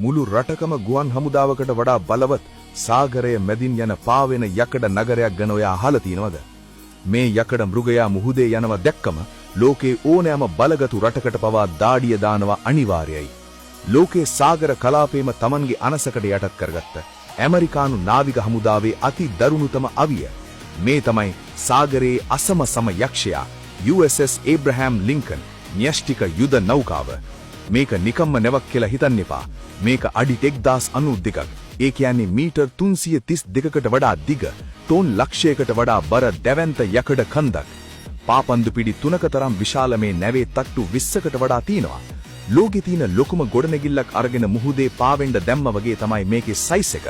මුළු රටකම ගුවන් හමුදාවකට වඩා බලවත් සාගරය මැදින් යන පාවෙන යකඩ නගරයක් ගැන ඔයා අහලා තියෙනවද? මේ යකඩ මෘගයා මුහුදේ යනවා දැක්කම ලෝකේ ඕනෑම බලගතු රටකට පවා දාඩිය දානවා අනිවාර්යයි. ලෝකේ සාගර කලාපේම Tamanගේ අනසකට යටත් කරගත්ත ඇමරිකානු නාවික හමුදාවේ අති දරුණුතම අවිය. මේ තමයි සාගරයේ අසම යක්ෂයා USS ඒබ්‍රහෑම් ලින්කන් න්‍යෂ්ටික යුද නෞකාව. මේක නිකම්ම නැවක් කියලා හිතන්න එපා. මේක අඩි 1092ක්. ඒ කියන්නේ මීටර් 332කට වඩා දිග, ටෝන් ලක්ෂයකට වඩා බර දැවැන්ත යකඩ කන්දක්. පාපන්දු පිඩි 3ක තරම් විශාල මේ නැවේ තට්ටු 20කට වඩා තියෙනවා. ලෝකේ තියෙන ලොකුම ගොඩනැගිල්ලක් අරගෙන මුහුදේ පාවෙන්න දැම්ම වගේ තමයි මේකේ සයිස් එක.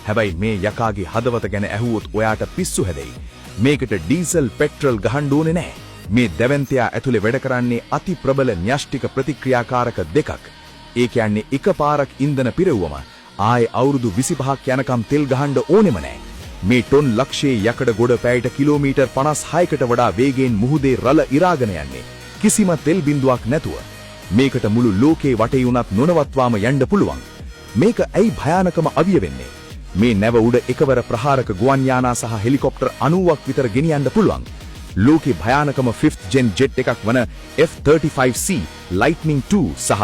හැබැයි මේ යකාගේ හදවත ගැන ඇහුවොත් ඔයාට පිස්සු හැදෙයි. මේකට ඩීසල් පෙට්‍රල් ගහන්න ඕනේ නැහැ. මේ දැවැන්තයා ඇතුලේ වැඩ කරන්නේ අති ප්‍රබල න්‍යෂ්ටික ප්‍රතික්‍රියාකාරක දෙකක්. ඒ කියන්නේ එකපාරක් ඉන්ධන පිරෙව්වම ආයේ අවුරුදු 25ක් යනකම් තෙල් ගහන්න ඕනෙම නැහැ. මේ ටොන් ලක්ෂයේ යකඩ ගොඩ පැයට කිලෝමීටර් 56කට වඩා වේගයෙන් මුහුදේ රළ ඉරාගෙන යන්නේ කිසිම තෙල් බිඳුවක් නැතුව. මේකට මුළු ලෝකේ වටේ උනත් නොනවත්වාම යන්න පුළුවන්. මේක ඇයි භයානකම අවිය වෙන්නේ? මේ නැව උඩ එකවර ප්‍රහාරක ගුවන් යානා සහ හෙලිකොප්ටර් 90ක් විතර ගෙනියන්න පුළුවන්. ලෝකේ භයානකම 5th gen jet එකක් වන F-35C Lightning II සහ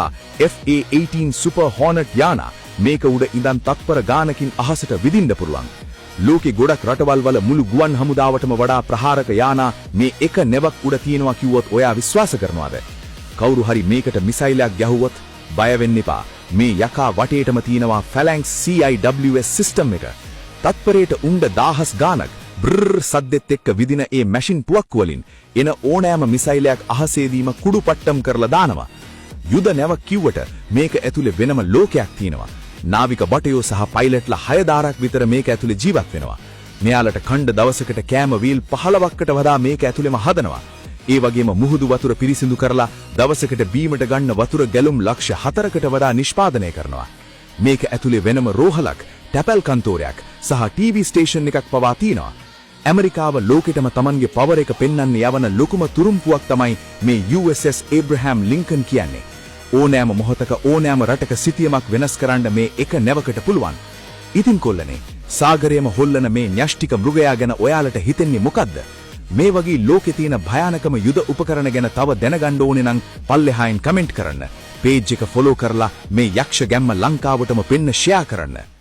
FA-18 Super Hornet යානා මේක උඩ ඉඳන් තත්පර ගානකින් අහසට විදින්න පුළුවන්. ලෝකේ ගොඩක් රටවල් වල මුළු ගුවන් හමුදාවටම වඩා ප්‍රහාරක යානා මේ එක නැවක් උඩ තියෙනවා කිව්වොත් ඔයා විශ්වාස කරනවද? කවුරු හරි මේකට මිසයිලයක් ගැහුවොත් බය වෙන්න එපා. මේ යකා වටේටම තියෙනවා Phalanx CIWS සිස්ටම් එක. තත්පරයට උණ්ඩ 1000 ගානක් බ්‍රර් සද්දෙත් එක්ක විදින ඒ මැෂින් පුවක්කු වලින් එන ඕනෑම මිසයිලයක් අහසේදීම කුඩු පට්ටම් කරලා දානවා. යුද නැවක් කිව්වට මේක ඇතුලේ වෙනම ලෝකයක් තියෙනවා. නාවික බටයෝ සහ පයිලට්ලා 6000ක් විතර මේක ඇතුලේ ජීවත් වෙනවා. මෙයාලට ඛණ්ඩ දවසකට කෑම වීල් 15කට වඩා මේක ඇතුලේම හදනවා. ඒ වගේම මුහුදු වතුර පිරිසිදු කරලා දවසකට බීමට ගන්න වතුර ගැලුම් ලක්ෂ 4කට වඩා නිෂ්පාදනය කරනවා. මේක ඇතුලේ වෙනම රෝහලක්, ටැපල් කන්තෝරයක් සහ ටීවී ස්ටේෂන් එකක් පවා තියෙනවා. ඇමරිකාව ලෝකෙටම Tamanගේ පවර් එක පෙන්වන්න යවන ලොකුම තුරුම්පුවක් තමයි මේ USS ඒබ්‍රහෑම් ලින්කන් කියන්නේ. ඕනෑම මොහොතක ඕනෑම රටක සිතියමක් වෙනස් කරන්න මේ එක නැවකට පුළුවන්. ඉතින් කොල්ලනේ, සාගරයේම හොල්ලන මේ න්‍යෂ්ටික මෘගයා ගැන ඔයාලට හිතෙන්නේ මොකද්ද? මේ වගේ ලෝකේ තියෙන භයානකම යුද උපකරණ ගැන තව දැනගන්න ඕනේ නම් පල්ලෙහායින් කමෙන්ට් කරන්න. පේජ් එක ෆලෝ කරලා මේ යක්ෂ ගැම්ම ලංකාවටම පෙන්න ෂෙයා කරන්න.